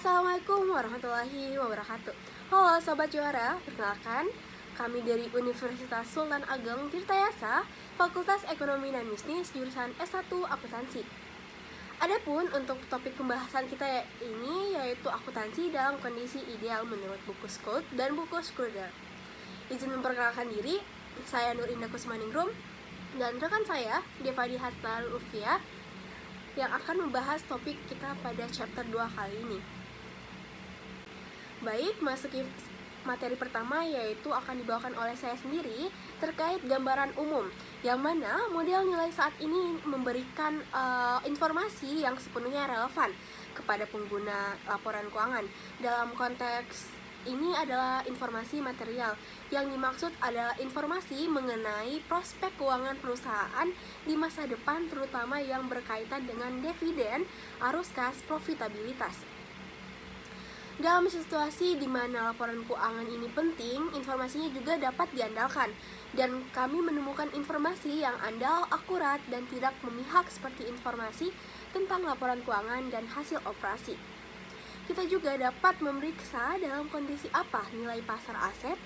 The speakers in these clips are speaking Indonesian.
Assalamualaikum warahmatullahi wabarakatuh. Halo Sobat Juara, perkenalkan kami dari Universitas Sultan Ageng Tirtayasa, Fakultas Ekonomi dan Bisnis, jurusan S1 Akuntansi. Adapun untuk topik pembahasan kita ini yaitu akuntansi dalam kondisi ideal menurut buku Scott dan buku Schroeder. Izin memperkenalkan diri, saya Nur Indah Kusmaningrum dan rekan saya Devadi Hastal Ufia yang akan membahas topik kita pada chapter 2 kali ini. Baik, masuki materi pertama yaitu akan dibawakan oleh saya sendiri terkait gambaran umum, yang mana model nilai saat ini memberikan informasi yang sepenuhnya relevan kepada pengguna laporan keuangan. Dalam konteks ini adalah informasi material. Yang dimaksud adalah informasi mengenai prospek keuangan perusahaan di masa depan, terutama yang berkaitan dengan dividen, arus kas, profitabilitas. Dalam situasi di mana laporan keuangan ini penting, informasinya juga dapat diandalkan. Dan kami menemukan informasi yang andal, akurat, dan tidak memihak seperti informasi tentang laporan keuangan dan hasil operasi. Kita juga dapat memeriksa dalam kondisi apa nilai pasar aset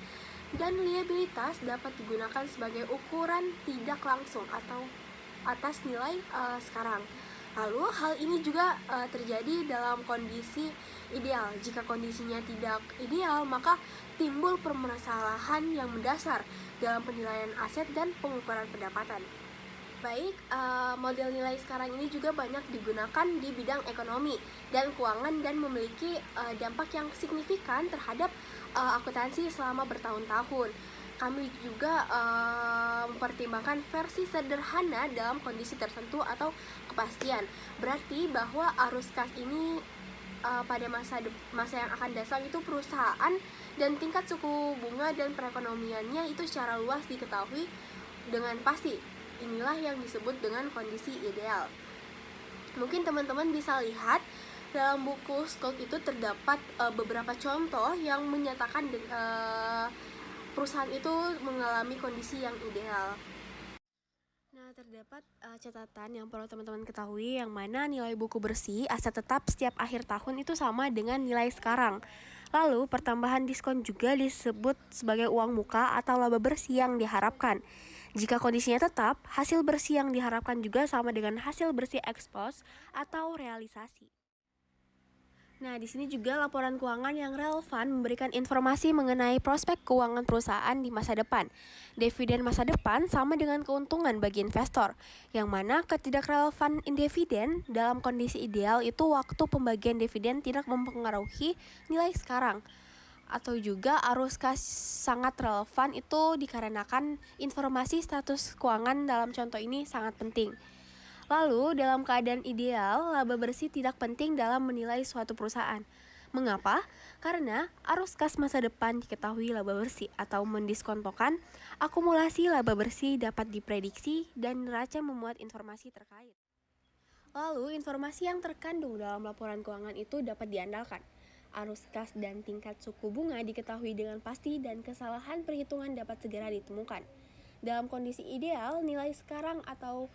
dan liabilitas dapat digunakan sebagai ukuran tidak langsung atau atas nilai sekarang. Lalu hal ini juga terjadi dalam kondisi ideal. Jika kondisinya tidak ideal, maka timbul permasalahan yang mendasar dalam penilaian aset dan pengukuran pendapatan. Baik, model nilai sekarang ini juga banyak digunakan di bidang ekonomi dan keuangan dan memiliki dampak yang signifikan terhadap akuntansi selama bertahun-tahun. Kami juga mempertimbangkan versi sederhana dalam kondisi tertentu atau kepastian. Berarti bahwa arus kas ini pada masa yang akan datang itu perusahaan dan tingkat suku bunga dan perekonomiannya itu secara luas diketahui dengan pasti. Inilah yang disebut dengan kondisi ideal. Mungkin teman-teman bisa lihat dalam buku Scott itu terdapat beberapa contoh yang menyatakan perusahaan itu mengalami kondisi yang ideal. Nah, terdapat catatan yang perlu teman-teman ketahui, yang mana nilai buku bersih aset tetap setiap akhir tahun itu sama dengan nilai sekarang. Lalu, pertambahan diskon juga disebut sebagai uang muka atau laba bersih yang diharapkan. Jika kondisinya tetap, hasil bersih yang diharapkan juga sama dengan hasil bersih ex post atau realisasi. Nah, di sini juga laporan keuangan yang relevan memberikan informasi mengenai prospek keuangan perusahaan di masa depan. Dividen masa depan sama dengan keuntungan bagi investor, yang mana ketidakrelevan dividen dalam kondisi ideal itu waktu pembagian dividen tidak mempengaruhi nilai sekarang. Atau juga arus kas sangat relevan itu dikarenakan informasi status keuangan dalam contoh ini sangat penting. Lalu, dalam keadaan ideal, laba bersih tidak penting dalam menilai suatu perusahaan. Mengapa? Karena arus kas masa depan diketahui laba bersih atau mendiskontokan, akumulasi laba bersih dapat diprediksi dan neraca memuat informasi terkait. Lalu, informasi yang terkandung dalam laporan keuangan itu dapat diandalkan. Arus kas dan tingkat suku bunga diketahui dengan pasti dan kesalahan perhitungan dapat segera ditemukan. Dalam kondisi ideal, nilai sekarang atau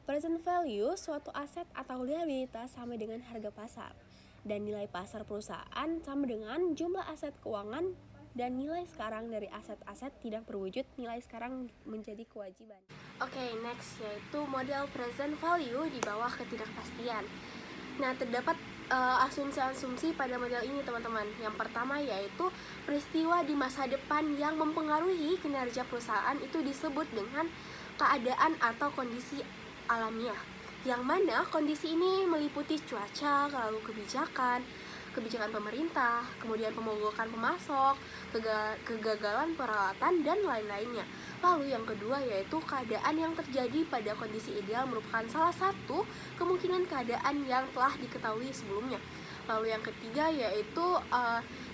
present value suatu aset atau liabilitas sama dengan harga pasar, dan nilai pasar perusahaan sama dengan jumlah aset keuangan, dan nilai sekarang dari aset-aset tidak berwujud nilai sekarang menjadi kewajiban. Oke, next yaitu model present value di bawah ketidakpastian. Nah, terdapat asumsi-asumsi pada model ini, teman-teman. Yang pertama yaitu peristiwa di masa depan yang mempengaruhi kinerja perusahaan itu disebut dengan keadaan atau kondisi alamiah, yang mana kondisi ini meliputi cuaca, lalu kebijakan pemerintah, kemudian pemogokan pemasok, kegagalan peralatan, dan lain-lainnya. Lalu yang kedua yaitu keadaan yang terjadi pada kondisi ideal merupakan salah satu kemungkinan keadaan yang telah diketahui sebelumnya. Lalu yang ketiga yaitu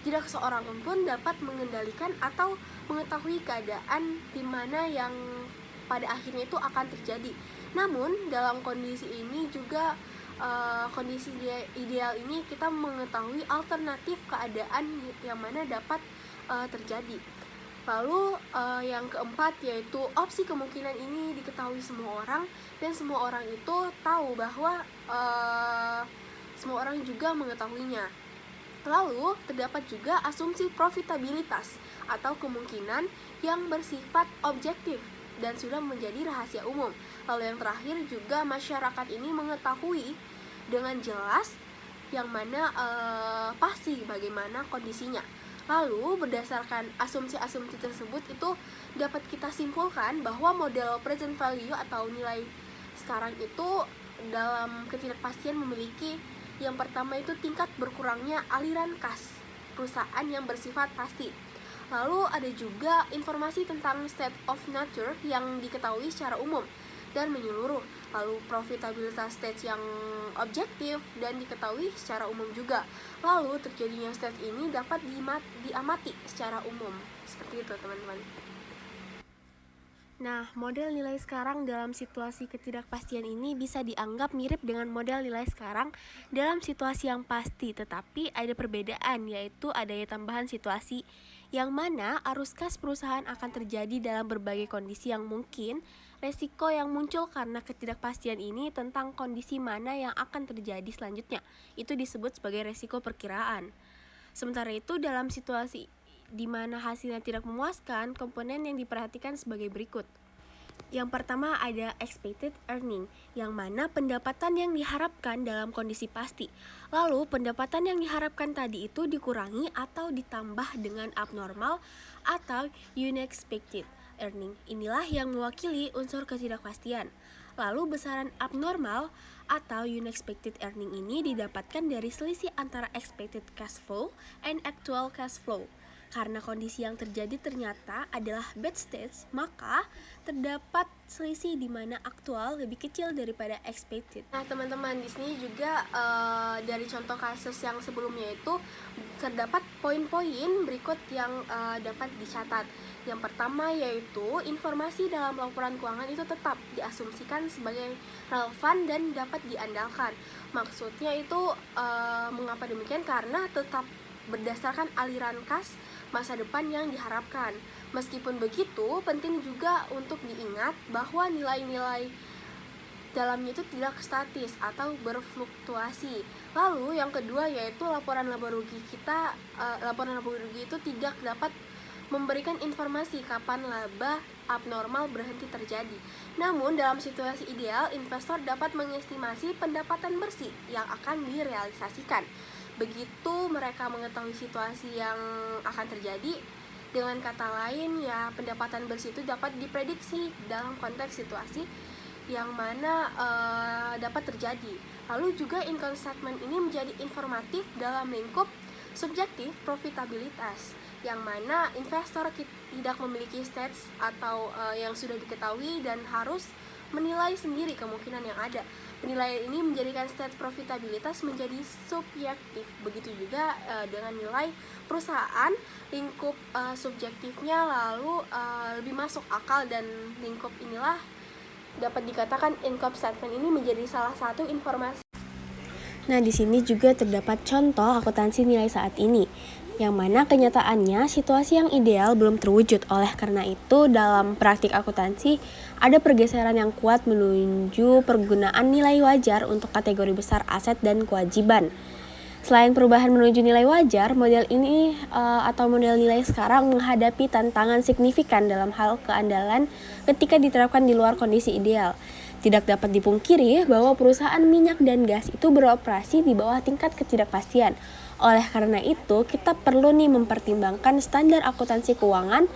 tidak seorang pun dapat mengendalikan atau mengetahui keadaan di mana yang pada akhirnya itu akan terjadi. Namun dalam kondisi ini juga kondisi ideal ini kita mengetahui alternatif keadaan yang mana dapat terjadi. Lalu yang keempat yaitu opsi kemungkinan ini diketahui semua orang, dan semua orang itu tahu bahwa semua orang juga mengetahuinya. Lalu, terdapat juga asumsi profitabilitas atau kemungkinan yang bersifat objektif dan sudah menjadi rahasia umum. Lalu yang terakhir juga masyarakat ini mengetahui dengan jelas yang mana pasti bagaimana kondisinya. Lalu berdasarkan asumsi-asumsi tersebut itu dapat kita simpulkan bahwa model present value atau nilai sekarang itu dalam ketidakpastian memiliki yang pertama itu tingkat berkurangnya aliran kas perusahaan yang bersifat pasti. Lalu ada juga informasi tentang state of nature yang diketahui secara umum dan menyeluruh. Lalu profitabilitas stage yang objektif dan diketahui secara umum juga. Lalu terjadinya stage ini dapat diamati secara umum. Seperti itu teman-teman. Nah, model nilai sekarang dalam situasi ketidakpastian ini bisa dianggap mirip dengan model nilai sekarang dalam situasi yang pasti, tetapi ada perbedaan, yaitu adanya tambahan situasi yang mana arus kas perusahaan akan terjadi dalam berbagai kondisi yang mungkin. Resiko yang muncul karena ketidakpastian ini tentang kondisi mana yang akan terjadi selanjutnya, itu disebut sebagai resiko perkiraan. Sementara itu dalam situasi di mana hasilnya tidak memuaskan, komponen yang diperhatikan sebagai berikut. Yang pertama ada expected earning, yang mana pendapatan yang diharapkan dalam kondisi pasti. Lalu pendapatan yang diharapkan tadi itu dikurangi atau ditambah dengan abnormal atau unexpected earning. Inilah yang mewakili unsur ketidakpastian. Lalu besaran abnormal atau unexpected earning ini didapatkan dari selisih antara expected cash flow and actual cash flow. Karena kondisi yang terjadi ternyata adalah bad stage, maka terdapat selisih di mana aktual lebih kecil daripada expected. Nah teman-teman, di sini juga dari contoh kasus yang sebelumnya itu terdapat poin-poin berikut yang dapat dicatat. Yang pertama yaitu informasi dalam laporan keuangan itu tetap diasumsikan sebagai relevan dan dapat diandalkan. Maksudnya itu mengapa demikian? Karena tetap berdasarkan aliran kas masa depan yang diharapkan. Meskipun begitu, penting juga untuk diingat bahwa nilai-nilai dalamnya itu tidak statis atau berfluktuasi. Lalu yang kedua yaitu laporan laba rugi kita, laporan laba rugi itu tidak dapat memberikan informasi kapan laba abnormal berhenti terjadi. Namun dalam situasi ideal, investor dapat mengestimasi pendapatan bersih yang akan direalisasikan. Begitu mereka mengetahui situasi yang akan terjadi, dengan kata lain ya pendapatan bersih itu dapat diprediksi dalam konteks situasi yang mana dapat terjadi. Lalu juga income statement ini menjadi informatif dalam lingkup subjektif profitabilitas, yang mana investor tidak memiliki stats atau yang sudah diketahui dan harus menilai sendiri kemungkinan yang ada. Penilaian ini menjadikan stats profitabilitas menjadi subjektif. Begitu juga dengan nilai perusahaan, lingkup subjektifnya lalu lebih masuk akal, dan lingkup inilah dapat dikatakan income statement ini menjadi salah satu informasi. Nah, di sini juga terdapat contoh akuntansi nilai saat ini, yang mana kenyataannya situasi yang ideal belum terwujud. Oleh karena itu, dalam praktik akuntansi ada pergeseran yang kuat menuju penggunaan nilai wajar untuk kategori besar aset dan kewajiban. Selain perubahan menuju nilai wajar, model ini atau model nilai sekarang menghadapi tantangan signifikan dalam hal keandalan ketika diterapkan di luar kondisi ideal. Tidak dapat dipungkiri bahwa perusahaan minyak dan gas itu beroperasi di bawah tingkat ketidakpastian. Oleh karena itu, kita perlu mempertimbangkan standar akuntansi keuangan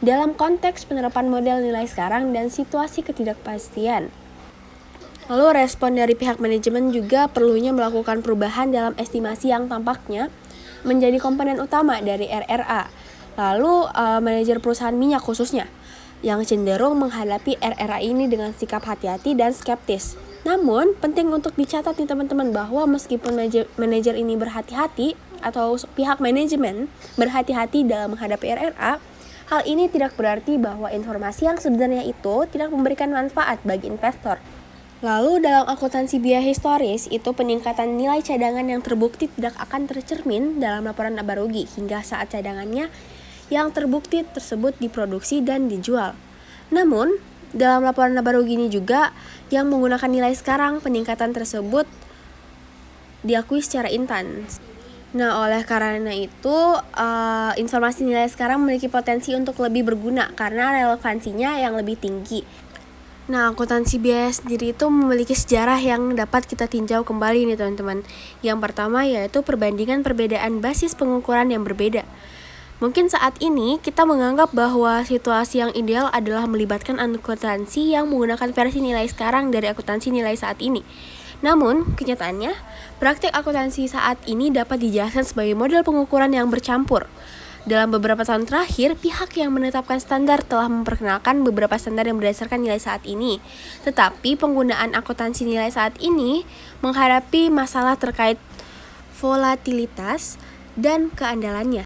dalam konteks penerapan model nilai sekarang dan situasi ketidakpastian. Lalu respon dari pihak manajemen juga perlunya melakukan perubahan dalam estimasi yang tampaknya menjadi komponen utama dari RRA. Lalu manajer perusahaan minyak khususnya yang cenderung menghadapi RRA ini dengan sikap hati-hati dan skeptis. Namun, penting untuk dicatat nih teman-teman bahwa meskipun manajer ini berhati-hati atau pihak manajemen berhati-hati dalam menghadapi RRA, hal ini tidak berarti bahwa informasi yang sebenarnya itu tidak memberikan manfaat bagi investor. Lalu dalam akuntansi biaya historis itu peningkatan nilai cadangan yang terbukti tidak akan tercermin dalam laporan laba rugi hingga saat cadangannya yang terbukti tersebut diproduksi dan dijual. Namun, dalam laporan laba rugi ini juga yang menggunakan nilai sekarang, peningkatan tersebut diakui secara instan. Nah, oleh karena itu, informasi nilai sekarang memiliki potensi untuk lebih berguna karena relevansinya yang lebih tinggi. Nah, akuntansi biaya sendiri itu memiliki sejarah yang dapat kita tinjau kembali nih teman-teman. Yang pertama yaitu perbandingan perbedaan basis pengukuran yang berbeda. Mungkin saat ini kita menganggap bahwa situasi yang ideal adalah melibatkan akuntansi yang menggunakan versi nilai sekarang dari akuntansi nilai saat ini. Namun, kenyataannya, praktik akuntansi saat ini dapat dijelaskan sebagai model pengukuran yang bercampur. Dalam beberapa tahun terakhir, pihak yang menetapkan standar telah memperkenalkan beberapa standar yang berdasarkan nilai saat ini. Tetapi penggunaan akuntansi nilai saat ini menghadapi masalah terkait volatilitas dan keandalannya.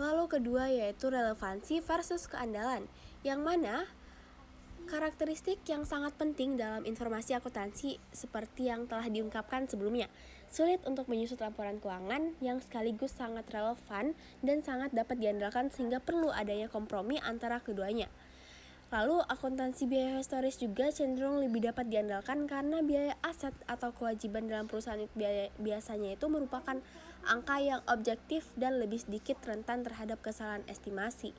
Lalu kedua yaitu relevansi versus keandalan, yang mana karakteristik yang sangat penting dalam informasi akuntansi seperti yang telah diungkapkan sebelumnya. Sulit untuk menyusut laporan keuangan yang sekaligus sangat relevan dan sangat dapat diandalkan sehingga perlu adanya kompromi antara keduanya. Lalu akuntansi biaya historis juga cenderung lebih dapat diandalkan karena biaya aset atau kewajiban dalam perusahaan biasanya itu merupakan angka yang objektif dan lebih sedikit rentan terhadap kesalahan estimasi.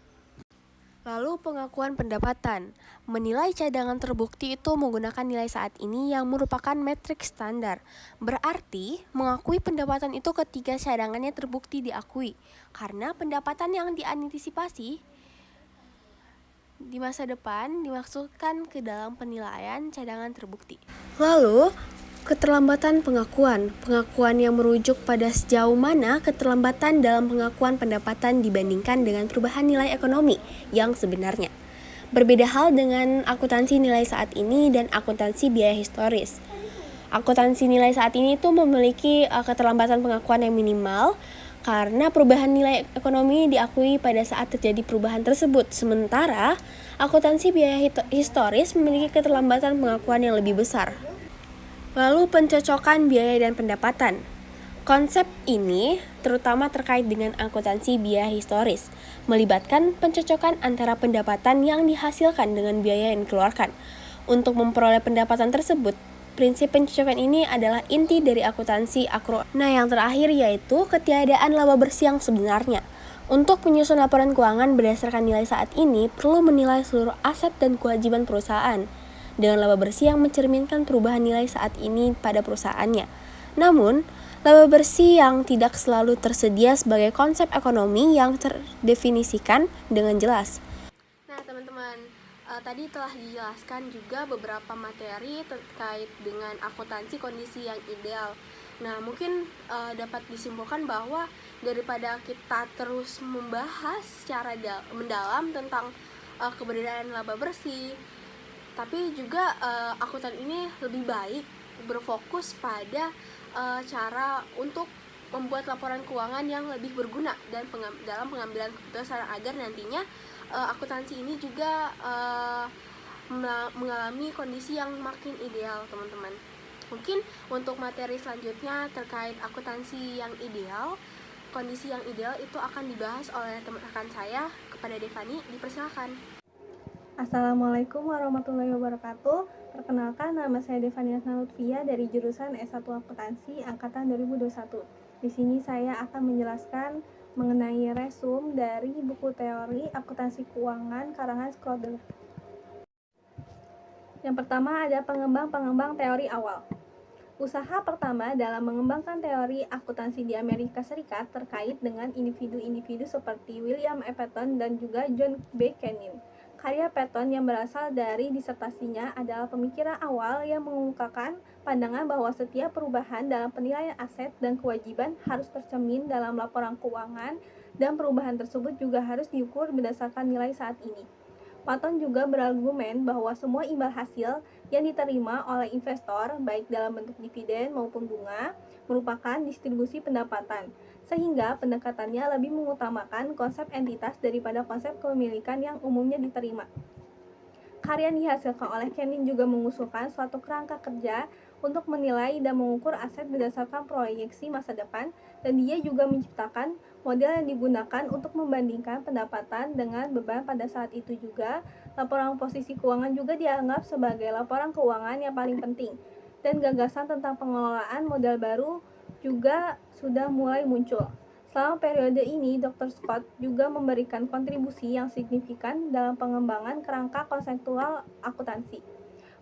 Lalu pengakuan pendapatan. Menilai cadangan terbukti itu menggunakan nilai saat ini yang merupakan metrik standar. Berarti mengakui pendapatan itu ketika cadangannya terbukti diakui. Karena pendapatan yang diantisipasi di masa depan dimaksudkan ke dalam penilaian cadangan terbukti. Lalu, keterlambatan pengakuan. Pengakuan yang merujuk pada sejauh mana keterlambatan dalam pengakuan pendapatan dibandingkan dengan perubahan nilai ekonomi yang sebenarnya. Berbeda hal dengan akuntansi nilai saat ini dan akuntansi biaya historis. Akuntansi nilai saat ini itu memiliki keterlambatan pengakuan yang minimal karena perubahan nilai ekonomi diakui pada saat terjadi perubahan tersebut. Sementara, akuntansi biaya historis memiliki keterlambatan pengakuan yang lebih besar. Lalu pencocokan biaya dan pendapatan. Konsep ini terutama terkait dengan akuntansi biaya historis, melibatkan pencocokan antara pendapatan yang dihasilkan dengan biaya yang dikeluarkan. Untuk memperoleh pendapatan tersebut, prinsip pencocokan ini adalah inti dari akuntansi akrual. Nah, yang terakhir yaitu ketiadaan laba bersih yang sebenarnya. Untuk menyusun laporan keuangan berdasarkan nilai saat ini, perlu menilai seluruh aset dan kewajiban perusahaan dengan laba bersih yang mencerminkan perubahan nilai saat ini pada perusahaannya. Namun, laba bersih yang tidak selalu tersedia sebagai konsep ekonomi yang terdefinisikan dengan jelas. Nah, teman-teman, tadi telah dijelaskan juga beberapa materi terkait dengan akuntansi kondisi yang ideal. Nah, mungkin dapat disimpulkan bahwa daripada kita terus membahas secara mendalam tentang keberadaan laba bersih, tapi juga akuntan ini lebih baik berfokus pada cara untuk membuat laporan keuangan yang lebih berguna dan dalam pengambilan keputusan agar nantinya akuntansi ini juga mengalami kondisi yang makin ideal, teman-teman. Mungkin untuk materi selanjutnya terkait akuntansi yang ideal, kondisi yang ideal itu akan dibahas oleh teman rekan saya kepada Devani. Dipersilakan. Assalamualaikum warahmatullahi wabarakatuh. Perkenalkan, nama saya Devani Lutfia dari jurusan S1 Akuntansi angkatan 2021. Di sini saya akan menjelaskan mengenai resum dari buku teori akuntansi keuangan karangan Schroeder. Yang pertama ada pengembang teori awal. Usaha pertama dalam mengembangkan teori akuntansi di Amerika Serikat terkait dengan individu-individu seperti William E. Patton dan juga John B. Canning. Karya Patton yang berasal dari disertasinya adalah pemikiran awal yang mengemukakan pandangan bahwa setiap perubahan dalam penilaian aset dan kewajiban harus tercermin dalam laporan keuangan dan perubahan tersebut juga harus diukur berdasarkan nilai saat ini. Patton juga berargumen bahwa semua imbal hasil yang diterima oleh investor, baik dalam bentuk dividen maupun bunga, merupakan distribusi pendapatan, sehingga pendekatannya lebih mengutamakan konsep entitas daripada konsep kepemilikan yang umumnya diterima. Karya yang dihasilkan oleh Canning juga mengusulkan suatu kerangka kerja untuk menilai dan mengukur aset berdasarkan proyeksi masa depan, dan dia juga menciptakan model yang digunakan untuk membandingkan pendapatan dengan beban pada saat itu juga. Laporan posisi keuangan juga dianggap sebagai laporan keuangan yang paling penting, dan gagasan tentang pengelolaan modal baru juga sudah mulai muncul. Selama periode ini, Dr. Scott juga memberikan kontribusi yang signifikan dalam pengembangan kerangka konseptual akuntansi.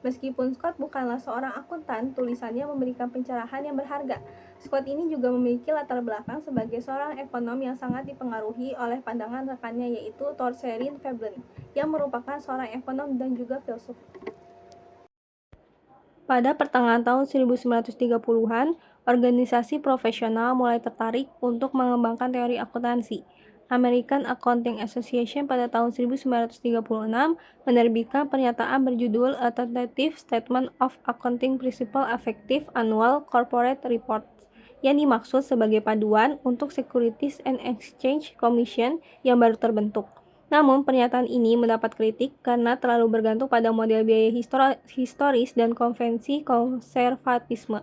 Meskipun Scott bukanlah seorang akuntan, tulisannya memberikan pencerahan yang berharga. Scott ini juga memiliki latar belakang sebagai seorang ekonom yang sangat dipengaruhi oleh pandangan rekannya, yaitu Thorstein Veblen, yang merupakan seorang ekonom dan juga filsuf. Pada pertengahan tahun 1930-an, organisasi profesional mulai tertarik untuk mengembangkan teori akuntansi. American Accounting Association pada tahun 1936 menerbitkan pernyataan berjudul A Tentative Statement of Accounting Principle Effective Annual Corporate Reports, yang dimaksud sebagai paduan untuk Securities and Exchange Commission yang baru terbentuk. Namun, pernyataan ini mendapat kritik karena terlalu bergantung pada model biaya historis dan konvensi konservatisme.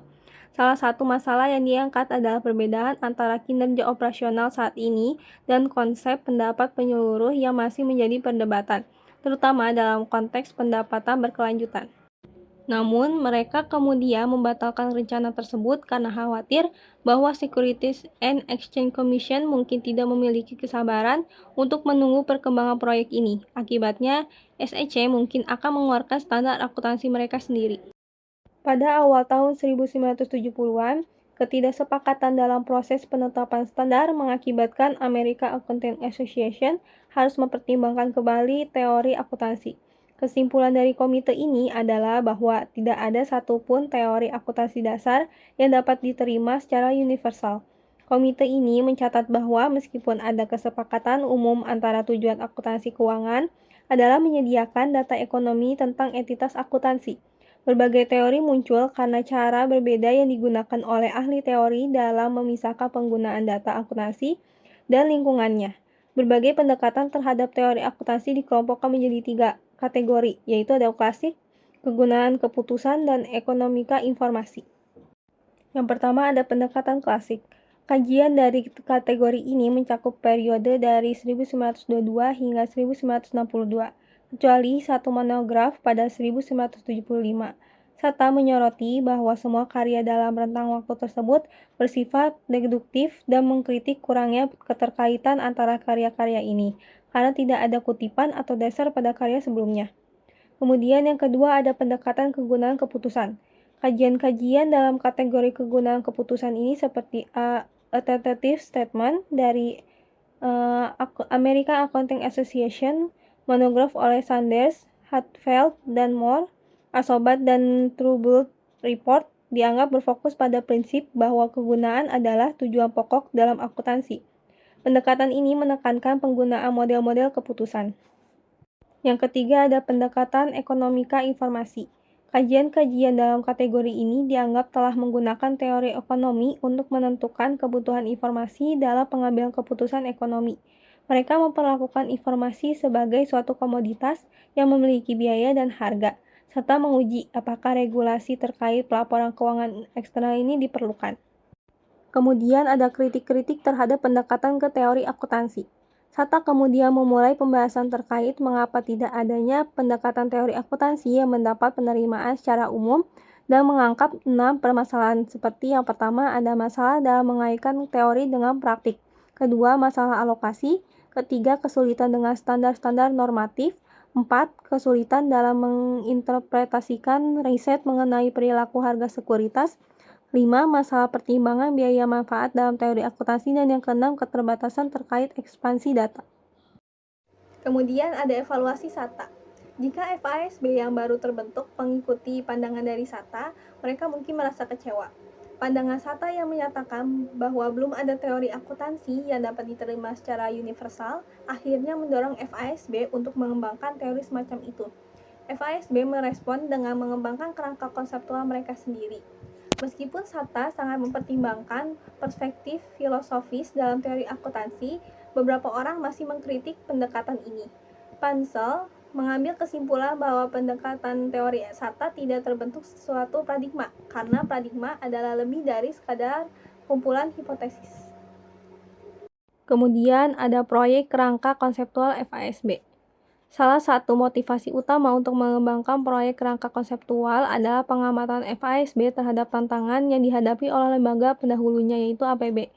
Salah satu masalah yang diangkat adalah perbedaan antara kinerja operasional saat ini dan konsep pendapat penyeluruh yang masih menjadi perdebatan, terutama dalam konteks pendapatan berkelanjutan. Namun, mereka kemudian membatalkan rencana tersebut karena khawatir bahwa Securities and Exchange Commission mungkin tidak memiliki kesabaran untuk menunggu perkembangan proyek ini. Akibatnya, SEC mungkin akan mengeluarkan standar akuntansi mereka sendiri. Pada awal tahun 1970-an, ketidaksepakatan dalam proses penetapan standar mengakibatkan American Accounting Association harus mempertimbangkan kembali teori akuntansi. Kesimpulan dari komite ini adalah bahwa tidak ada satupun teori akuntansi dasar yang dapat diterima secara universal. Komite ini mencatat bahwa meskipun ada kesepakatan umum antara tujuan akuntansi keuangan adalah menyediakan data ekonomi tentang entitas akuntansi, berbagai teori muncul karena cara berbeda yang digunakan oleh ahli teori dalam memisahkan penggunaan data akuntansi dan lingkungannya. Berbagai pendekatan terhadap teori akuntansi dikelompokkan menjadi 3 kategori, yaitu ada klasik, kegunaan keputusan, dan ekonomika informasi. Yang pertama ada pendekatan klasik. Kajian dari kategori ini mencakup periode dari 1922 hingga 1962, kecuali satu monograf pada 1975, serta menyoroti bahwa semua karya dalam rentang waktu tersebut bersifat deduktif dan mengkritik kurangnya keterkaitan antara karya-karya ini, karena tidak ada kutipan atau dasar pada karya sebelumnya. Kemudian yang kedua ada pendekatan kegunaan keputusan. Kajian-kajian dalam kategori kegunaan keputusan ini seperti A Tentative Statement dari American Accounting Association, monograf oleh Sanders, Hatfield, dan Moore, Asobat dan Trouble Report dianggap berfokus pada prinsip bahwa kegunaan adalah tujuan pokok dalam akuntansi. Pendekatan ini menekankan penggunaan model-model keputusan. Yang ketiga ada pendekatan ekonomika informasi. Kajian-kajian dalam kategori ini dianggap telah menggunakan teori ekonomi untuk menentukan kebutuhan informasi dalam pengambilan keputusan ekonomi. Mereka memperlakukan informasi sebagai suatu komoditas yang memiliki biaya dan harga, serta menguji apakah regulasi terkait pelaporan keuangan eksternal ini diperlukan. Kemudian ada kritik-kritik terhadap pendekatan ke teori akuntansi. Sata kemudian memulai pembahasan terkait mengapa tidak adanya pendekatan teori akuntansi yang mendapat penerimaan secara umum dan mengangkat 6 permasalahan seperti yang pertama ada masalah dalam mengaitkan teori dengan praktik, kedua masalah alokasi, ketiga kesulitan dengan standar-standar normatif, 4 kesulitan dalam menginterpretasikan riset mengenai perilaku harga sekuritas, 5. Masalah pertimbangan biaya manfaat dalam teori akuntansi, dan yang keenam keterbatasan terkait ekspansi data. Kemudian ada evaluasi SATA. Jika FASB yang baru terbentuk mengikuti pandangan dari SATA, mereka mungkin merasa kecewa. Pandangan SATA yang menyatakan bahwa belum ada teori akuntansi yang dapat diterima secara universal, akhirnya mendorong FASB untuk mengembangkan teori semacam itu. FASB merespon dengan mengembangkan kerangka konseptual mereka sendiri. Meskipun SATA sangat mempertimbangkan perspektif filosofis dalam teori akuntansi, beberapa orang masih mengkritik pendekatan ini. Pansel mengambil kesimpulan bahwa pendekatan teori SATA tidak terbentuk suatu paradigma, karena paradigma adalah lebih dari sekadar kumpulan hipotesis. Kemudian ada proyek kerangka konseptual FASB. Salah satu motivasi utama untuk mengembangkan proyek kerangka konseptual adalah pengamatan FASB terhadap tantangan yang dihadapi oleh lembaga pendahulunya, yaitu APB.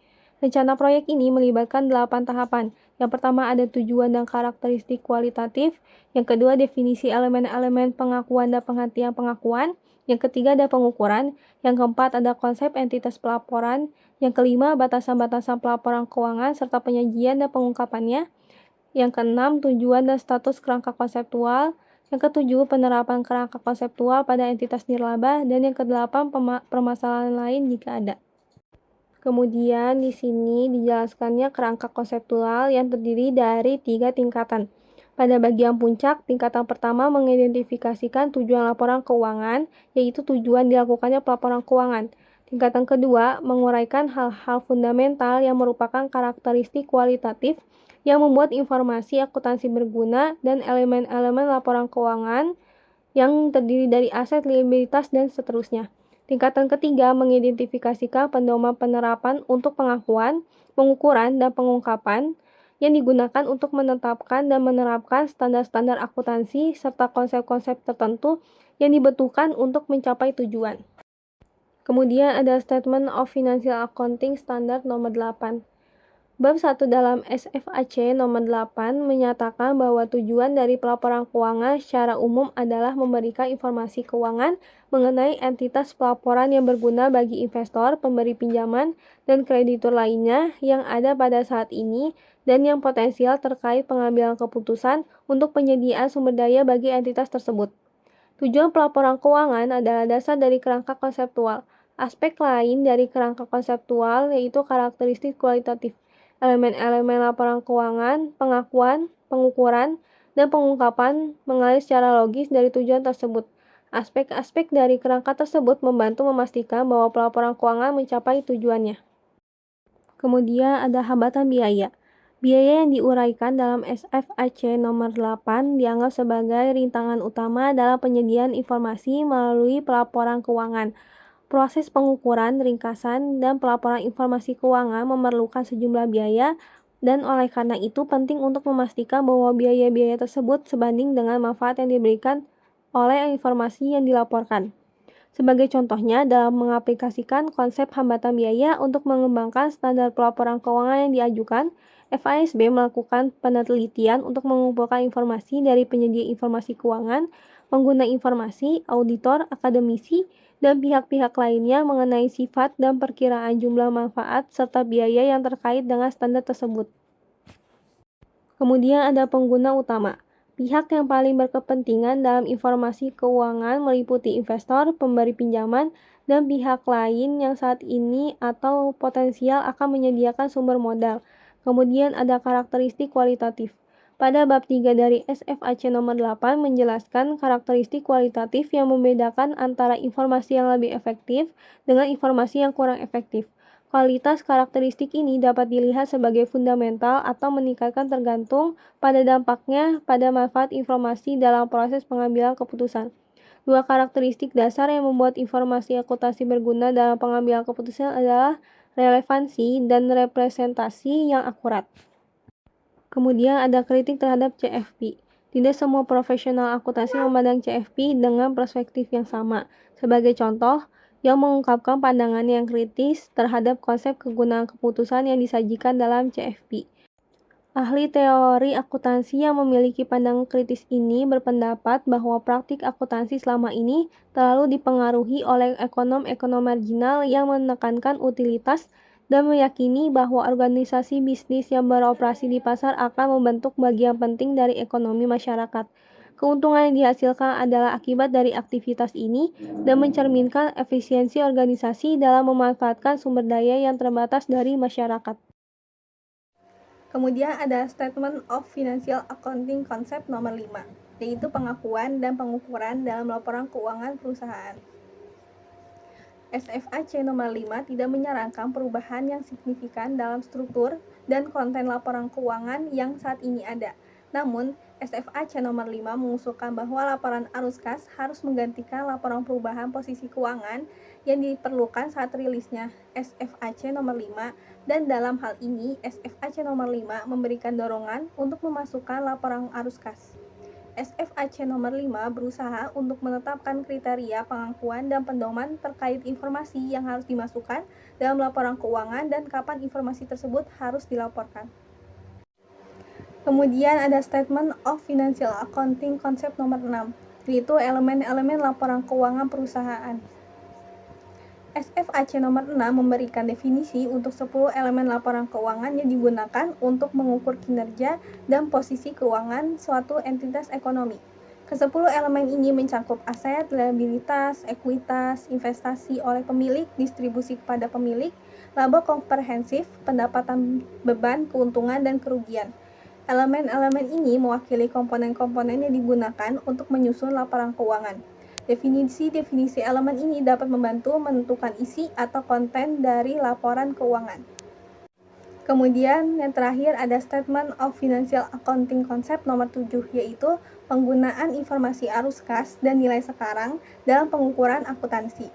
Rencana proyek ini melibatkan 8 tahapan. Yang pertama ada tujuan dan karakteristik kualitatif, yang kedua definisi elemen-elemen pengakuan dan penghentian pengakuan, yang ketiga ada pengukuran, yang keempat ada konsep entitas pelaporan, yang kelima batasan-batasan pelaporan keuangan serta penyajian dan pengungkapannya, yang keenam tujuan dan status kerangka konseptual, yang ketujuh penerapan kerangka konseptual pada entitas nirlaba, dan yang kedelapan permasalahan lain jika ada. Kemudian di sini dijelaskannya kerangka konseptual yang terdiri dari 3 tingkatan. Pada bagian puncak, tingkatan pertama mengidentifikasikan tujuan laporan keuangan, yaitu tujuan dilakukannya pelaporan keuangan. Tingkatan kedua, menguraikan hal-hal fundamental yang merupakan karakteristik kualitatif yang membuat informasi akuntansi berguna dan elemen-elemen laporan keuangan yang terdiri dari aset, liabilitas, dan seterusnya. Tingkatan ketiga mengidentifikasikan pedoman penerapan untuk pengakuan, pengukuran, dan pengungkapan yang digunakan untuk menetapkan dan menerapkan standar-standar akuntansi serta konsep-konsep tertentu yang dibutuhkan untuk mencapai tujuan. Kemudian ada Statement of Financial Accounting Standard nomor 8. Bab 1 dalam SFAC nomor 8 menyatakan bahwa tujuan dari pelaporan keuangan secara umum adalah memberikan informasi keuangan mengenai entitas pelaporan yang berguna bagi investor, pemberi pinjaman, dan kreditur lainnya yang ada pada saat ini dan yang potensial terkait pengambilan keputusan untuk penyediaan sumber daya bagi entitas tersebut. Tujuan pelaporan keuangan adalah dasar dari kerangka konseptual. Aspek lain dari kerangka konseptual yaitu karakteristik kualitatif. Elemen-elemen laporan keuangan, pengakuan, pengukuran, dan pengungkapan mengalir secara logis dari tujuan tersebut. Aspek-aspek dari kerangka tersebut membantu memastikan bahwa pelaporan keuangan mencapai tujuannya. Kemudian ada hambatan biaya. Biaya yang diuraikan dalam SFAC nomor 8 dianggap sebagai rintangan utama dalam penyediaan informasi melalui pelaporan keuangan. Proses pengukuran, ringkasan, dan pelaporan informasi keuangan memerlukan sejumlah biaya dan oleh karena itu penting untuk memastikan bahwa biaya-biaya tersebut sebanding dengan manfaat yang diberikan oleh informasi yang dilaporkan. Sebagai contohnya, dalam mengaplikasikan konsep hambatan biaya untuk mengembangkan standar pelaporan keuangan yang diajukan, FASB melakukan penelitian untuk mengumpulkan informasi dari penyedia informasi keuangan, pengguna informasi, auditor, akademisi, dan pihak-pihak lainnya mengenai sifat dan perkiraan jumlah manfaat serta biaya yang terkait dengan standar tersebut. Kemudian ada pengguna utama. Pihak yang paling berkepentingan dalam informasi keuangan meliputi investor, pemberi pinjaman, dan pihak lain yang saat ini atau potensial akan menyediakan sumber modal. Kemudian ada karakteristik kualitatif. Pada bab 3 dari SFAC nomor 8 menjelaskan karakteristik kualitatif yang membedakan antara informasi yang lebih efektif dengan informasi yang kurang efektif. Kualitas karakteristik ini dapat dilihat sebagai fundamental atau meningkatkan tergantung pada dampaknya pada manfaat informasi dalam proses pengambilan keputusan. Dua karakteristik dasar yang membuat informasi akuntansi berguna dalam pengambilan keputusan adalah relevansi dan representasi yang akurat. Kemudian ada kritik terhadap CFP. Tidak semua profesional akuntansi memandang CFP dengan perspektif yang sama. Sebagai contoh, yang mengungkapkan pandangan yang kritis terhadap konsep kegunaan keputusan yang disajikan dalam CFP. Ahli teori akuntansi yang memiliki pandangan kritis ini berpendapat bahwa praktik akuntansi selama ini terlalu dipengaruhi oleh ekonom-ekonom marginal yang menekankan utilitas dan meyakini bahwa organisasi bisnis yang beroperasi di pasar akan membentuk bagian penting dari ekonomi masyarakat. Keuntungan yang dihasilkan adalah akibat dari aktivitas ini dan mencerminkan efisiensi organisasi dalam memanfaatkan sumber daya yang terbatas dari masyarakat. Kemudian ada Statement of Financial Accounting Concept nomor 5, yaitu pengakuan dan pengukuran dalam laporan keuangan perusahaan. SFAC nomor 5 tidak menyarankan perubahan yang signifikan dalam struktur dan konten laporan keuangan yang saat ini ada. Namun, SFAC nomor 5 mengusulkan bahwa laporan arus kas harus menggantikan laporan perubahan posisi keuangan yang diperlukan saat rilisnya SFAC nomor 5 dan dalam hal ini SFAC nomor 5 memberikan dorongan untuk memasukkan laporan arus kas. SFAC nomor 5 berusaha untuk menetapkan kriteria pengakuan dan pedoman terkait informasi yang harus dimasukkan dalam laporan keuangan dan kapan informasi tersebut harus dilaporkan. Kemudian ada Statement of Financial Accounting konsep nomor 6, yaitu elemen-elemen laporan keuangan perusahaan. SFAC nomor 6 memberikan definisi untuk 10 elemen laporan keuangan yang digunakan untuk mengukur kinerja dan posisi keuangan suatu entitas ekonomi. Ke-10 elemen ini mencakup aset, liabilitas, ekuitas, investasi oleh pemilik, distribusi kepada pemilik, laba komprehensif, pendapatan, beban, keuntungan, dan kerugian. Elemen-elemen ini mewakili komponen-komponen yang digunakan untuk menyusun laporan keuangan. Definisi-definisi elemen ini dapat membantu menentukan isi atau konten dari laporan keuangan. Kemudian yang terakhir ada Statement of Financial Accounting konsep nomor 7, yaitu penggunaan informasi arus kas dan nilai sekarang dalam pengukuran akuntansi.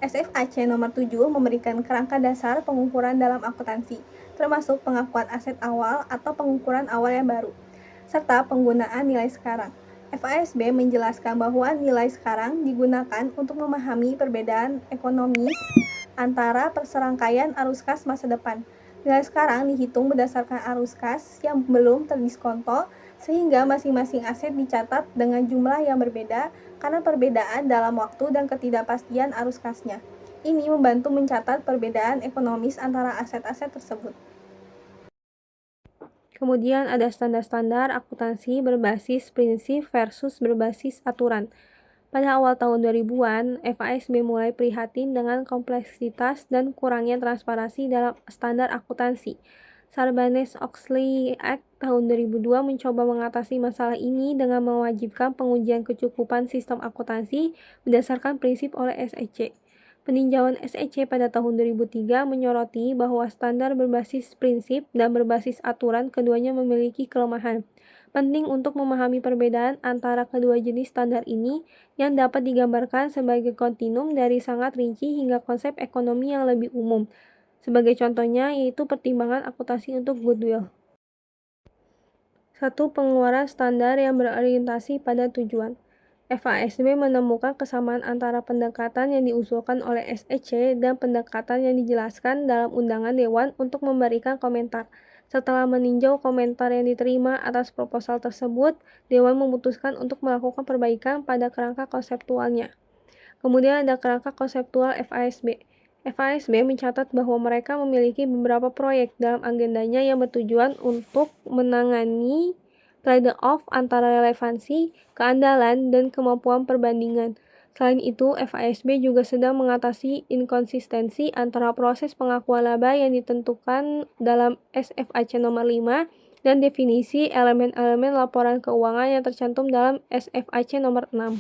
SFAC nomor 7 memberikan kerangka dasar pengukuran dalam akuntansi, termasuk pengakuan aset awal atau pengukuran awal yang baru, serta penggunaan nilai sekarang. FASB menjelaskan bahwa nilai sekarang digunakan untuk memahami perbedaan ekonomis antara perserangkaian arus kas masa depan. Nilai sekarang dihitung berdasarkan arus kas yang belum terdiskonto, sehingga masing-masing aset dicatat dengan jumlah yang berbeda karena perbedaan dalam waktu dan ketidakpastian arus kasnya. Ini membantu mencatat perbedaan ekonomis antara aset-aset tersebut. Kemudian ada standar-standar akuntansi berbasis prinsip versus berbasis aturan. Pada awal tahun 2000-an, FASB mulai prihatin dengan kompleksitas dan kurangnya transparansi dalam standar akuntansi. Sarbanes-Oxley Act tahun 2002 mencoba mengatasi masalah ini dengan mewajibkan pengujian kecukupan sistem akuntansi berdasarkan prinsip oleh SEC. Peninjauan SEC pada tahun 2003 menyoroti bahwa standar berbasis prinsip dan berbasis aturan keduanya memiliki kelemahan. Penting untuk memahami perbedaan antara kedua jenis standar ini yang dapat digambarkan sebagai kontinum dari sangat rinci hingga konsep ekonomi yang lebih umum. Sebagai contohnya yaitu pertimbangan akuntansi untuk goodwill. 1. Pengeluaran standar yang berorientasi pada tujuan. FASB menemukan kesamaan antara pendekatan yang diusulkan oleh SEC dan pendekatan yang dijelaskan dalam undangan Dewan untuk memberikan komentar. Setelah meninjau komentar yang diterima atas proposal tersebut, Dewan memutuskan untuk melakukan perbaikan pada kerangka konseptualnya. Kemudian ada kerangka konseptual FASB. FASB mencatat bahwa mereka memiliki beberapa proyek dalam agendanya yang bertujuan untuk menangani trade-off antara relevansi, keandalan, dan kemampuan perbandingan. Selain itu, FASB juga sedang mengatasi inkonsistensi antara proses pengakuan laba yang ditentukan dalam SFAC nomor 5 dan definisi elemen-elemen laporan keuangan yang tercantum dalam SFAC nomor 6.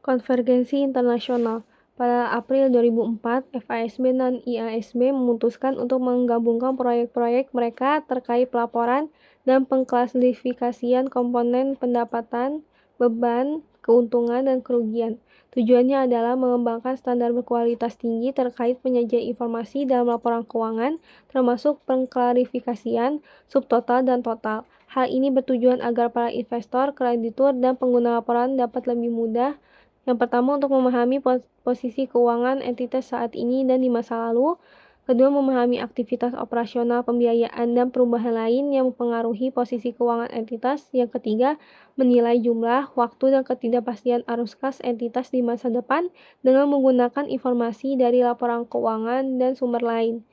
Konvergensi internasional. Pada April 2004, FASB dan IASB memutuskan untuk menggabungkan proyek-proyek mereka terkait pelaporan dan pengklasifikasian komponen pendapatan, beban, keuntungan, dan kerugian. Tujuannya adalah mengembangkan standar berkualitas tinggi terkait penyajian informasi dalam laporan keuangan, termasuk pengklarifikasian, subtotal, dan total. Hal ini bertujuan agar para investor, kreditur, dan pengguna laporan dapat lebih mudah. Yang pertama, untuk memahami posisi keuangan entitas saat ini dan di masa lalu. Kedua, memahami aktivitas operasional, pembiayaan, dan perubahan lain yang mempengaruhi posisi keuangan entitas. Yang ketiga, menilai jumlah, waktu, dan ketidakpastian arus kas entitas di masa depan dengan menggunakan informasi dari laporan keuangan dan sumber lain.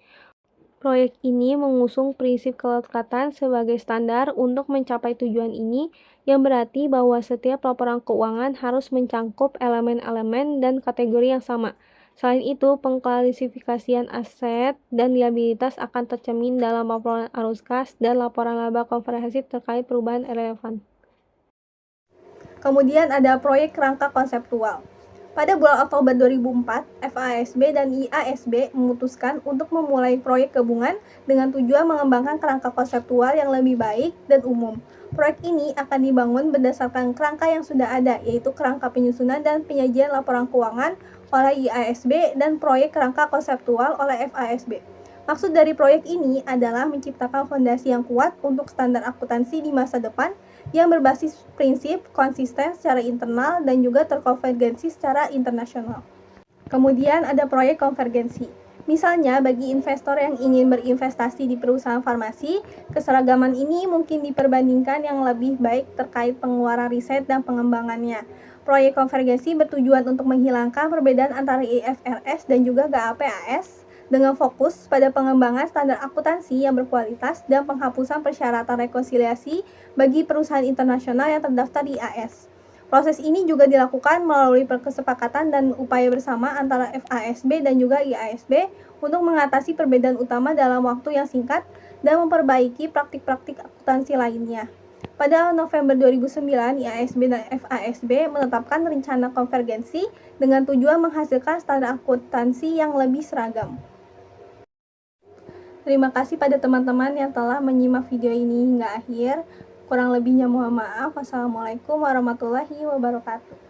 Proyek ini mengusung prinsip kelekatan sebagai standar untuk mencapai tujuan ini, yang berarti bahwa setiap laporan keuangan harus mencakup elemen-elemen dan kategori yang sama. Selain itu, pengklasifikasian aset dan liabilitas akan tercermin dalam laporan arus kas dan laporan laba komprehensif terkait perubahan relevan. Kemudian ada proyek kerangka konseptual. Pada bulan Oktober 2004, FASB dan IASB memutuskan untuk memulai proyek gabungan dengan tujuan mengembangkan kerangka konseptual yang lebih baik dan umum. Proyek ini akan dibangun berdasarkan kerangka yang sudah ada, yaitu kerangka penyusunan dan penyajian laporan keuangan oleh IASB dan proyek kerangka konseptual oleh FASB. Maksud dari proyek ini adalah menciptakan fondasi yang kuat untuk standar akuntansi di masa depan yang berbasis prinsip, konsisten secara internal, dan juga terkonvergensi secara internasional. Kemudian ada proyek konvergensi. Misalnya, bagi investor yang ingin berinvestasi di perusahaan farmasi, keseragaman ini mungkin diperbandingkan yang lebih baik terkait pengeluaran riset dan pengembangannya. Proyek konvergensi bertujuan untuk menghilangkan perbedaan antara IFRS dan juga GAAP-AS dengan fokus pada pengembangan standar akuntansi yang berkualitas dan penghapusan persyaratan rekonsiliasi bagi perusahaan internasional yang terdaftar di AS. Proses ini juga dilakukan melalui kesepakatan dan upaya bersama antara FASB dan juga IASB untuk mengatasi perbedaan utama dalam waktu yang singkat dan memperbaiki praktik-praktik akuntansi lainnya. Pada November 2009, IASB dan FASB menetapkan rencana konvergensi dengan tujuan menghasilkan standar akuntansi yang lebih seragam. Terima kasih pada teman-teman yang telah menyimak video ini hingga akhir. Kurang lebihnya mohon maaf. Wassalamualaikum warahmatullahi wabarakatuh.